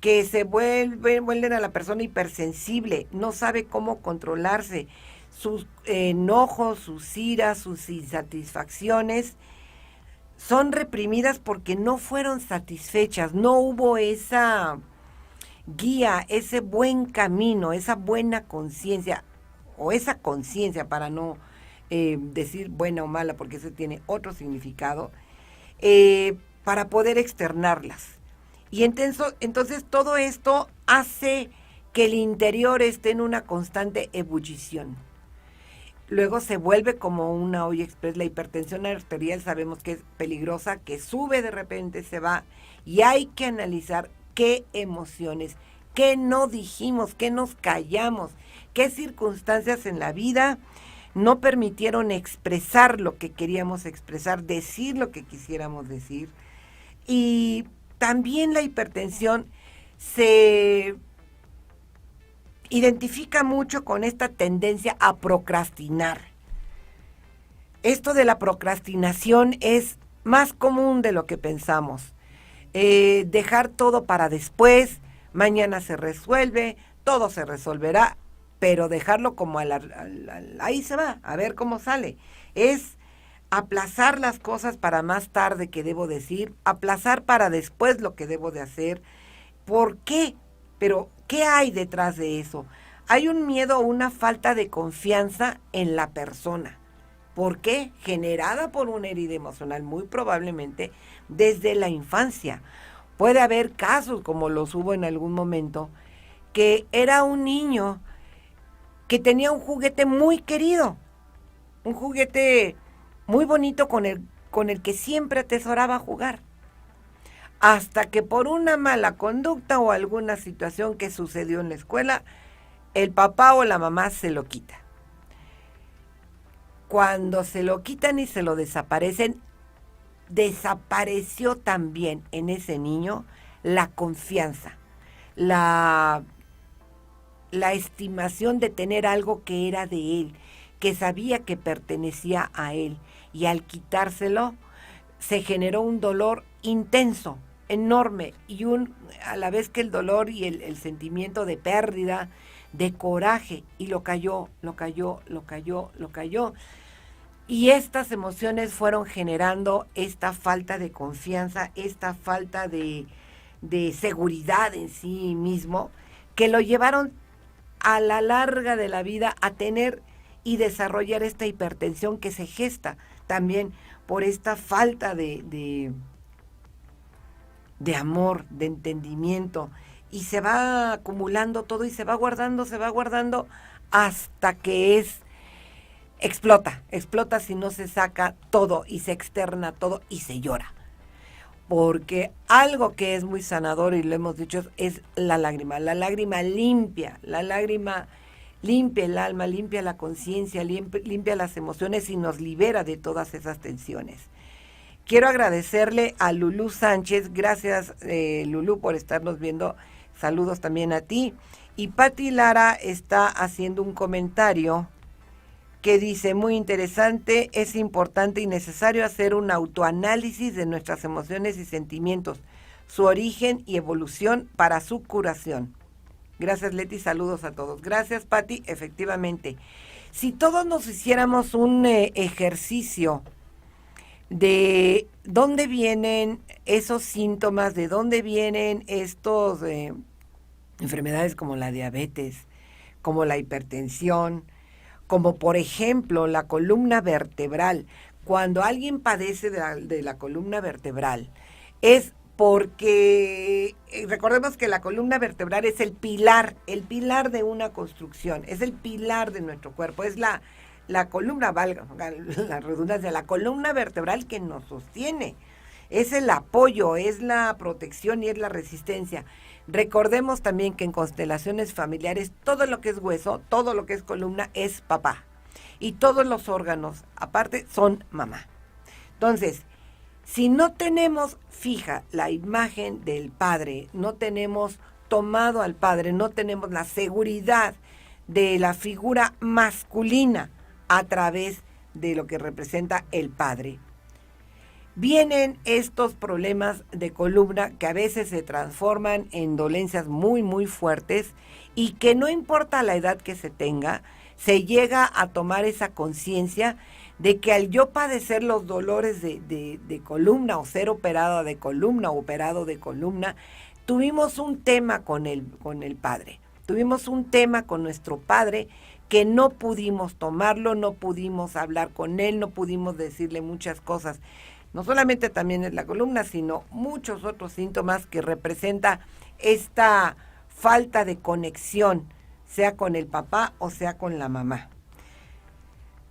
que se vuelven a la persona hipersensible, no sabe cómo controlarse, sus enojos, sus iras, sus insatisfacciones son reprimidas porque no fueron satisfechas, no hubo esa guía, ese buen camino, esa buena conciencia, o esa conciencia, para no decir buena o mala, porque eso tiene otro significado, para poder externarlas. Y entonces todo esto hace que el interior esté en una constante ebullición. Luego se vuelve como una olla express. La hipertensión arterial sabemos que es peligrosa, que sube de repente, se va, y hay que analizar qué emociones, qué no dijimos, qué nos callamos, qué circunstancias en la vida no permitieron expresar lo que queríamos expresar, decir lo que quisiéramos decir. Y también la hipertensión se identifica mucho con esta tendencia a procrastinar. Esto de la procrastinación es más común de lo que pensamos. Dejar todo para después, mañana se resuelve, todo se resolverá, pero dejarlo como ahí se va, a ver cómo sale. Es aplazar las cosas para más tarde que debo decir, aplazar para después lo que debo de hacer. ¿Por qué? Pero, ¿qué hay detrás de eso? Hay un miedo o una falta de confianza en la persona. ¿Por qué? Generada por una herida emocional, muy probablemente desde la infancia. Puede haber casos, como los hubo en algún momento, que era un niño que tenía un juguete muy querido, un juguete muy bonito con el que siempre atesoraba jugar. Hasta que por una mala conducta o alguna situación que sucedió en la escuela, el papá o la mamá se lo quita. Cuando se lo quitan y se lo desaparecen, desapareció también en ese niño la confianza, la estimación de tener algo que era de él, que sabía que pertenecía a él, y al quitárselo se generó un dolor intenso, enorme, y a la vez que el dolor y el sentimiento de pérdida, de coraje, y lo cayó. Y estas emociones fueron generando esta falta de confianza, esta falta de seguridad en sí mismo, que lo llevaron a la larga de la vida a tener y desarrollar esta hipertensión que se gesta también por esta falta de amor, de entendimiento, y se va acumulando todo y se va guardando hasta que explota si no se saca todo y se externa todo y se llora. Porque algo que es muy sanador, y lo hemos dicho, es la lágrima. La lágrima limpia el alma, limpia la conciencia, limpia las emociones y nos libera de todas esas tensiones. Quiero agradecerle a Lulú Sánchez, gracias Lulú por estarnos viendo, saludos también a ti. Y Pati Lara está haciendo un comentario que dice, muy interesante, es importante y necesario hacer un autoanálisis de nuestras emociones y sentimientos, su origen y evolución para su curación. Gracias, Leti, saludos a todos. Gracias, Pati, efectivamente. Si todos nos hiciéramos un ejercicio de dónde vienen esos síntomas, de dónde vienen estos enfermedades como la diabetes, como la hipertensión, como por ejemplo la columna vertebral. Cuando alguien padece de la columna vertebral, es porque recordemos que la columna vertebral es el pilar de una construcción, es el pilar de nuestro cuerpo, es la columna, valga la redundancia, la columna vertebral que nos sostiene, es el apoyo, es la protección y es la resistencia. Recordemos también que en constelaciones familiares todo lo que es hueso, todo lo que es columna es papá, y todos los órganos aparte son mamá. Entonces, si no tenemos fija la imagen del padre, no tenemos tomado al padre, no tenemos la seguridad de la figura masculina a través de lo que representa el padre, vienen estos problemas de columna que a veces se transforman en dolencias muy, muy fuertes, y que no importa la edad que se tenga, se llega a tomar esa conciencia de que al yo padecer los dolores de columna, o ser operada de columna o operado de columna, tuvimos un tema con el padre, tuvimos un tema con nuestro padre que no pudimos tomarlo, no pudimos hablar con él, no pudimos decirle muchas cosas. No solamente también es la columna, sino muchos otros síntomas que representa esta falta de conexión, sea con el papá o sea con la mamá.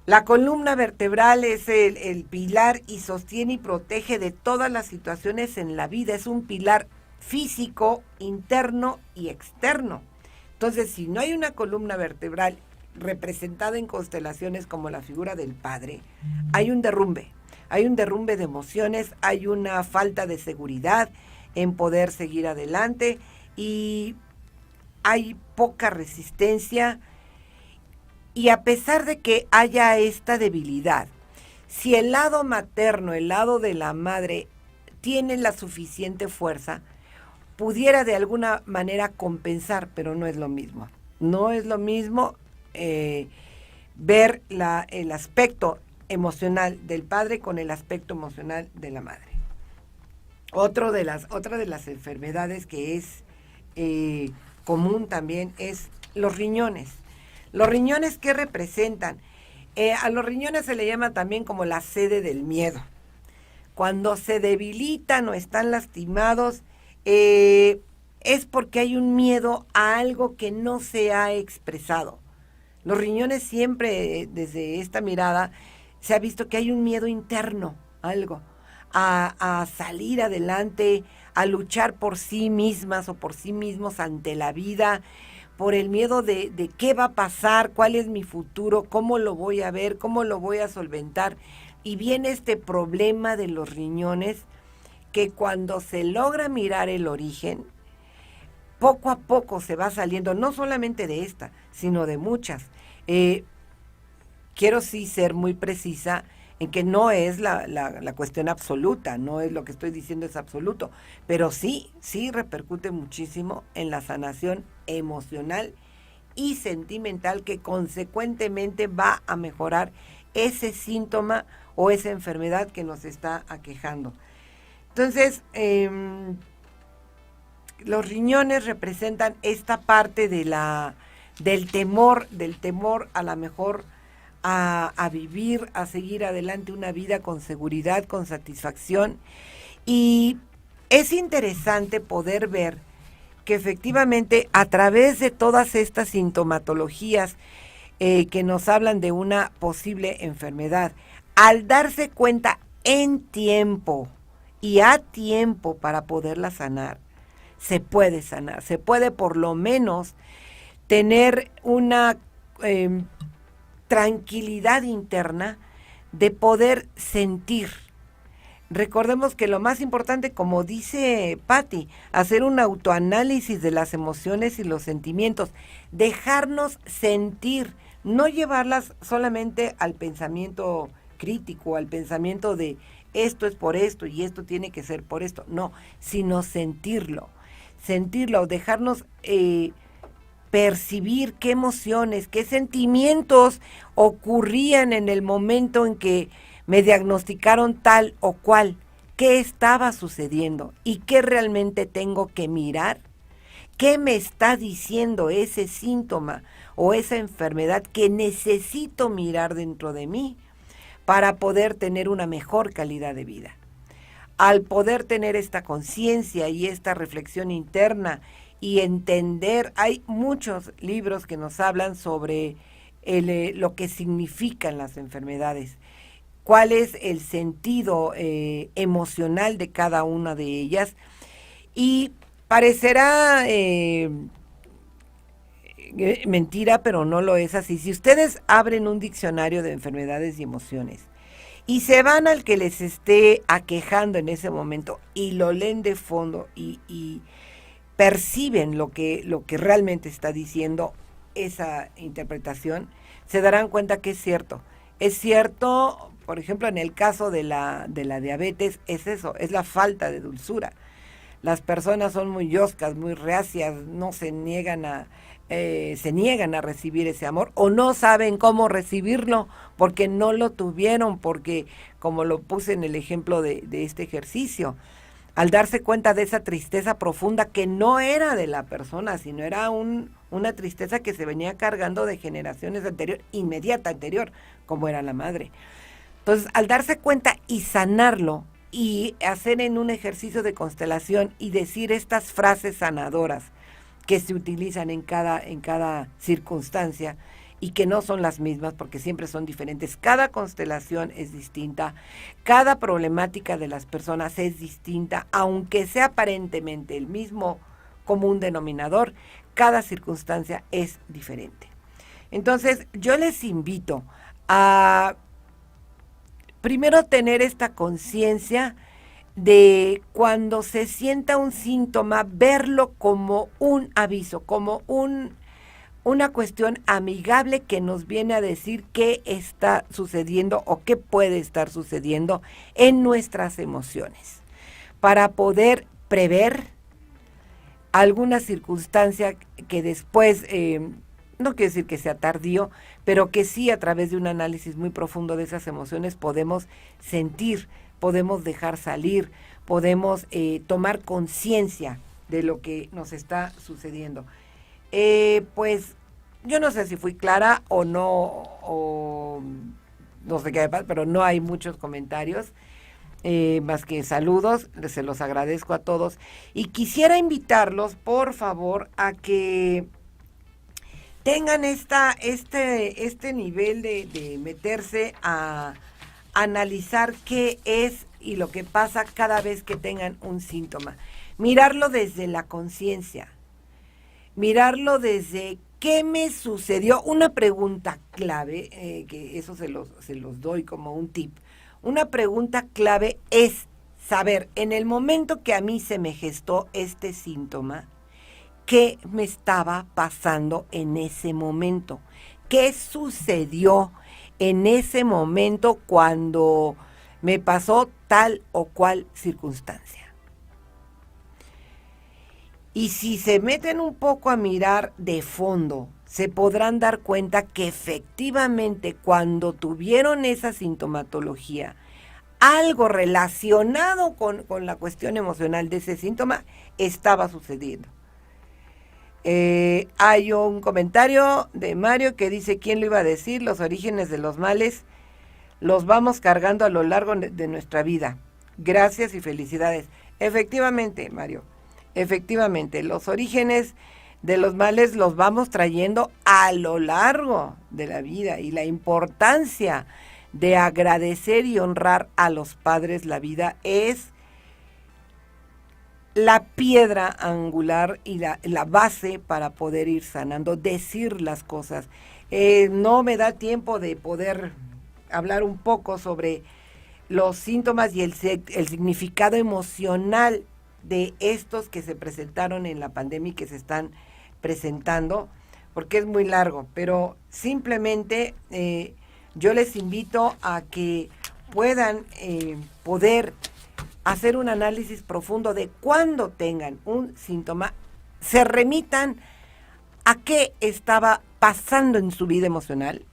La columna vertebral es el pilar y sostiene y protege de todas las situaciones en la vida. Es un pilar físico, interno y externo. Entonces, si no hay una columna vertebral representada en constelaciones como la figura del padre, hay un derrumbe. Hay un derrumbe de emociones, hay una falta de seguridad en poder seguir adelante y hay poca resistencia. Y a pesar de que haya esta debilidad, si el lado materno, el lado de la madre, tiene la suficiente fuerza, pudiera de alguna manera compensar, pero no es lo mismo. No es lo mismo ver el aspecto emocional del padre con el aspecto emocional de la madre. Otra de las enfermedades que es común también es los riñones. Los riñones, ¿qué representan? A los riñones se le llama también como la sede del miedo. Cuando se debilitan o están lastimados, es porque hay un miedo a algo que no se ha expresado. Los riñones siempre, desde esta mirada, se ha visto que hay un miedo interno, algo, a salir adelante, a luchar por sí mismas o por sí mismos ante la vida, por el miedo de qué va a pasar, cuál es mi futuro, cómo lo voy a ver, cómo lo voy a solventar. y viene este problema de los riñones que cuando se logra mirar el origen, poco a poco se va saliendo, no solamente de esta, sino de muchas. Quiero sí ser muy precisa en que no es la cuestión absoluta, no es lo que estoy diciendo es absoluto, pero sí repercute muchísimo en la sanación emocional y sentimental que consecuentemente va a mejorar ese síntoma o esa enfermedad que nos está aquejando. Entonces, los riñones representan esta parte del temor a la mejor a vivir, a seguir adelante una vida con seguridad, con satisfacción. Y es interesante poder ver que efectivamente a través de todas estas sintomatologías que nos hablan de una posible enfermedad, al darse cuenta en tiempo y a tiempo para poderla sanar, se puede sanar, se puede por lo menos tener una tranquilidad interna de poder sentir. Recordemos que lo más importante, como dice Patti, hacer un autoanálisis de las emociones y los sentimientos, dejarnos sentir, no llevarlas solamente al pensamiento crítico, al pensamiento de esto es por esto y esto tiene que ser por esto, no, sino sentirlo, dejarnos percibir qué emociones, qué sentimientos ocurrían en el momento en que me diagnosticaron tal o cual, qué estaba sucediendo y qué realmente tengo que mirar, qué me está diciendo ese síntoma o esa enfermedad que necesito mirar dentro de mí para poder tener una mejor calidad de vida. Al poder tener esta conciencia y esta reflexión interna y entender, hay muchos libros que nos hablan sobre lo que significan las enfermedades, cuál es el sentido emocional de cada una de ellas, y parecerá mentira, pero no lo es así. Si ustedes abren un diccionario de enfermedades y emociones y se van al que les esté aquejando en ese momento y lo leen de fondo y perciben lo que realmente está diciendo esa interpretación, se darán cuenta que es cierto. Es cierto, por ejemplo, en el caso de la diabetes, es eso, es la falta de dulzura. Las personas son muy yoscas, muy reacias, no se niegan a recibir ese amor o no saben cómo recibirlo porque no lo tuvieron, porque como lo puse en el ejemplo de este ejercicio, al darse cuenta de esa tristeza profunda que no era de la persona, sino era una tristeza que se venía cargando de generaciones inmediata anterior, como era la madre. Entonces, al darse cuenta y sanarlo, y hacer en un ejercicio de constelación y decir estas frases sanadoras que se utilizan en cada circunstancia y que no son las mismas porque siempre son diferentes. Cada constelación es distinta, cada problemática de las personas es distinta, aunque sea aparentemente el mismo común denominador, cada circunstancia es diferente. Entonces, yo les invito a primero tener esta conciencia de cuando se sienta un síntoma, verlo como un aviso, como una cuestión amigable que nos viene a decir qué está sucediendo o qué puede estar sucediendo en nuestras emociones, para poder prever alguna circunstancia que después, no quiero decir que sea tardío, pero que sí a través de un análisis muy profundo de esas emociones podemos sentir, podemos dejar salir, podemos tomar conciencia de lo que nos está sucediendo. Pues yo no sé si fui clara o no sé qué, pero no hay muchos comentarios, más que saludos, se los agradezco a todos. Y quisiera invitarlos, por favor, a que tengan este nivel de meterse a analizar qué es y lo que pasa cada vez que tengan un síntoma. Mirarlo desde la conciencia, mirarlo desde qué me sucedió. Una pregunta clave, que eso se los doy como un tip. una pregunta clave es saber, en el momento que a mí se me gestó este síntoma, ¿qué me estaba pasando en ese momento? ¿Qué sucedió en ese momento cuando me pasó tal o cual circunstancia? Y si se meten un poco a mirar de fondo, se podrán dar cuenta que efectivamente cuando tuvieron esa sintomatología, algo relacionado con la cuestión emocional de ese síntoma estaba sucediendo. Hay un comentario de Mario que dice, ¿quién lo iba a decir? Los orígenes de los males los vamos cargando a lo largo de nuestra vida. Gracias y felicidades. Efectivamente, Mario, efectivamente, los orígenes de los males los vamos trayendo a lo largo de la vida, y la importancia de agradecer y honrar a los padres la vida es la piedra angular y la base para poder ir sanando, decir las cosas. No me da tiempo de poder hablar un poco sobre los síntomas y el significado emocional de estos que se presentaron en la pandemia y que se están presentando, porque es muy largo, pero simplemente yo les invito a que puedan poder hacer un análisis profundo de cuando tengan un síntoma, se remitan a qué estaba pasando en su vida emocional,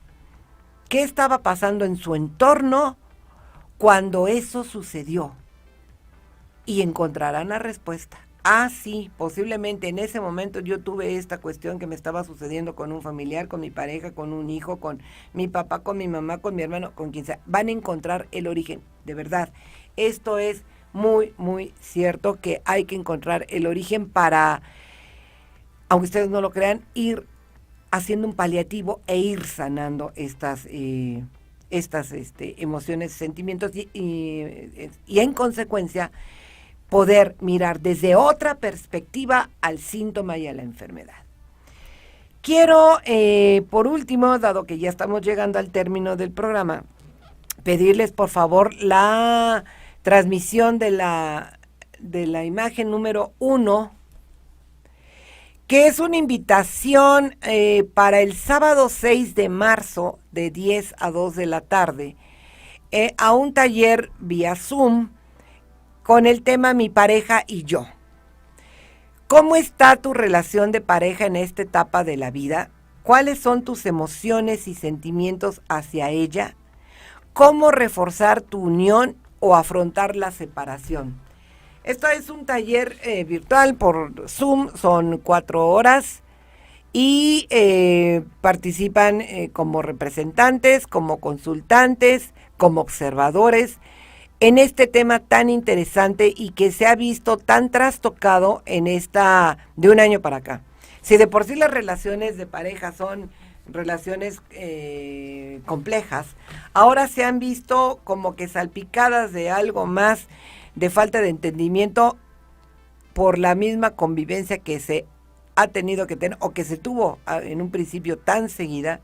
qué estaba pasando en su entorno cuando eso sucedió, y encontrarán la respuesta. Ah, sí, posiblemente en ese momento yo tuve esta cuestión que me estaba sucediendo con un familiar, con mi pareja, con un hijo, con mi papá, con mi mamá, con mi hermano, con quien sea. Van a encontrar el origen, de verdad. Esto es muy, muy cierto, que hay que encontrar el origen para, aunque ustedes no lo crean, ir haciendo un paliativo e ir sanando estas emociones, sentimientos y en consecuencia poder mirar desde otra perspectiva al síntoma y a la enfermedad. Quiero, por último, dado que ya estamos llegando al término del programa, pedirles por favor la transmisión de la imagen número 1, que es una invitación para el sábado 6 de marzo de 10 a 2 de la tarde a un taller vía Zoom con el tema Mi pareja y yo. ¿Cómo está tu relación de pareja en esta etapa de la vida? ¿Cuáles son tus emociones y sentimientos hacia ella? ¿Cómo reforzar tu unión o afrontar la separación? Esto es un taller virtual por Zoom, son 4 horas y participan como representantes, como consultantes, como observadores en este tema tan interesante y que se ha visto tan trastocado de un año para acá. Si de por sí las relaciones de pareja son relaciones complejas, ahora se han visto como que salpicadas de algo más, de falta de entendimiento por la misma convivencia que se ha tenido que tener o que se tuvo en un principio tan seguida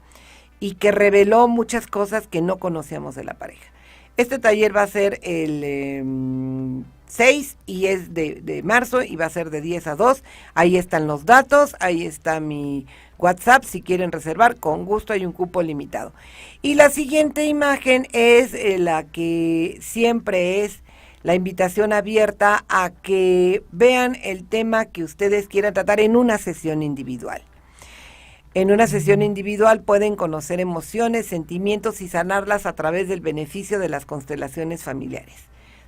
y que reveló muchas cosas que no conocíamos de la pareja. Este taller va a ser el 6 y es de marzo y va a ser de 10 a 2. Ahí están los datos, ahí está mi WhatsApp, si quieren reservar, con gusto, hay un cupo limitado. Y la siguiente imagen es la que siempre es la invitación abierta a que vean el tema que ustedes quieran tratar en una sesión individual. En una sesión individual pueden conocer emociones, sentimientos y sanarlas a través del beneficio de las constelaciones familiares.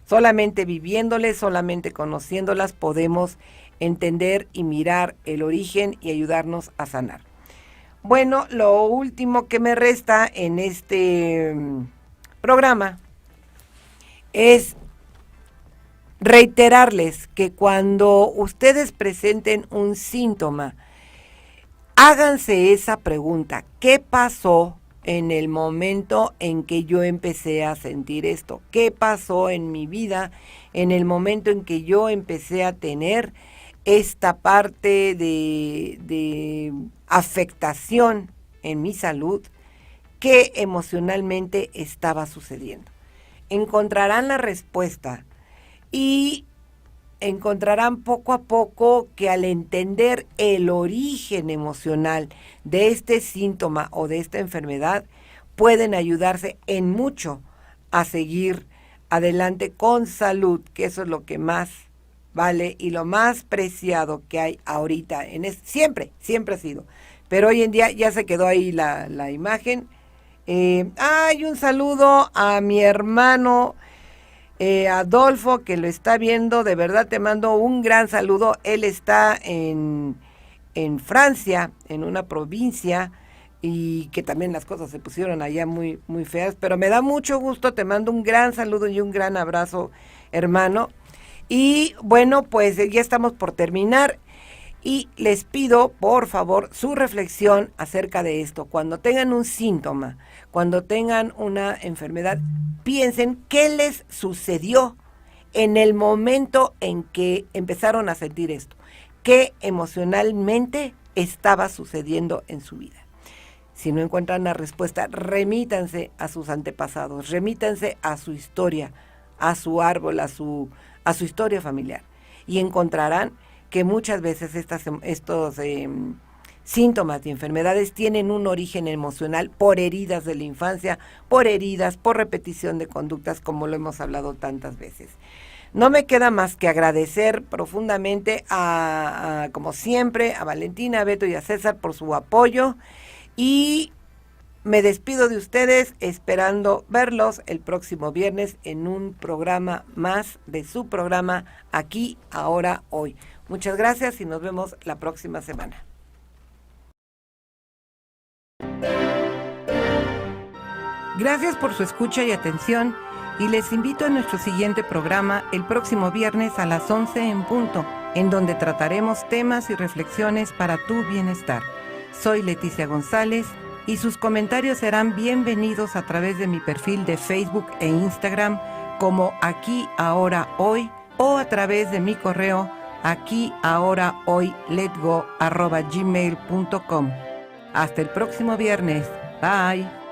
Solamente viviéndoles, solamente conociéndolas podemos entender y mirar el origen y ayudarnos a sanar. Bueno, lo último que me resta en este programa es reiterarles que cuando ustedes presenten un síntoma, háganse esa pregunta: ¿qué pasó en el momento en que yo empecé a sentir esto? ¿Qué pasó en mi vida en el momento en que yo empecé a tener esta parte de afectación en mi salud? ¿Qué emocionalmente estaba sucediendo? encontrarán la respuesta y encontrarán poco a poco que al entender el origen emocional de este síntoma o de esta enfermedad, pueden ayudarse en mucho a seguir adelante con salud, que eso es lo que más vale y lo más preciado que hay ahorita. Siempre ha sido. Pero hoy en día ya se quedó ahí la imagen. Hay un saludo a mi hermano Adolfo, que lo está viendo. De verdad te mando un gran saludo. Él está en Francia, en una provincia, y que también las cosas se pusieron allá muy, muy feas, pero me da mucho gusto, te mando un gran saludo y un gran abrazo, hermano. Y bueno, pues ya estamos por terminar y les pido, por favor, su reflexión acerca de esto. Cuando tengan un síntoma, cuando tengan una enfermedad, piensen qué les sucedió en el momento en que empezaron a sentir esto, qué emocionalmente estaba sucediendo en su vida. Si no encuentran la respuesta, remítanse a sus antepasados, remítanse a su historia, a su árbol, a su historia familiar, y encontrarán que muchas veces estos síntomas y enfermedades tienen un origen emocional por heridas de la infancia, por heridas, por repetición de conductas, como lo hemos hablado tantas veces. No me queda más que agradecer profundamente como siempre, a Valentina, a Beto y a César por su apoyo. Y me despido de ustedes esperando verlos el próximo viernes en un programa más de su programa Aquí, Ahora, Hoy. Muchas gracias y nos vemos la próxima semana. Gracias por su escucha y atención y les invito a nuestro siguiente programa el próximo viernes a las 11 en punto, en donde trataremos temas y reflexiones para tu bienestar. Soy Leticia González y sus comentarios serán bienvenidos a través de mi perfil de Facebook e Instagram como Aquí, Ahora, Hoy, o a través de mi correo aquiahorahoyletgo@gmail.com. Hasta el próximo viernes. Bye.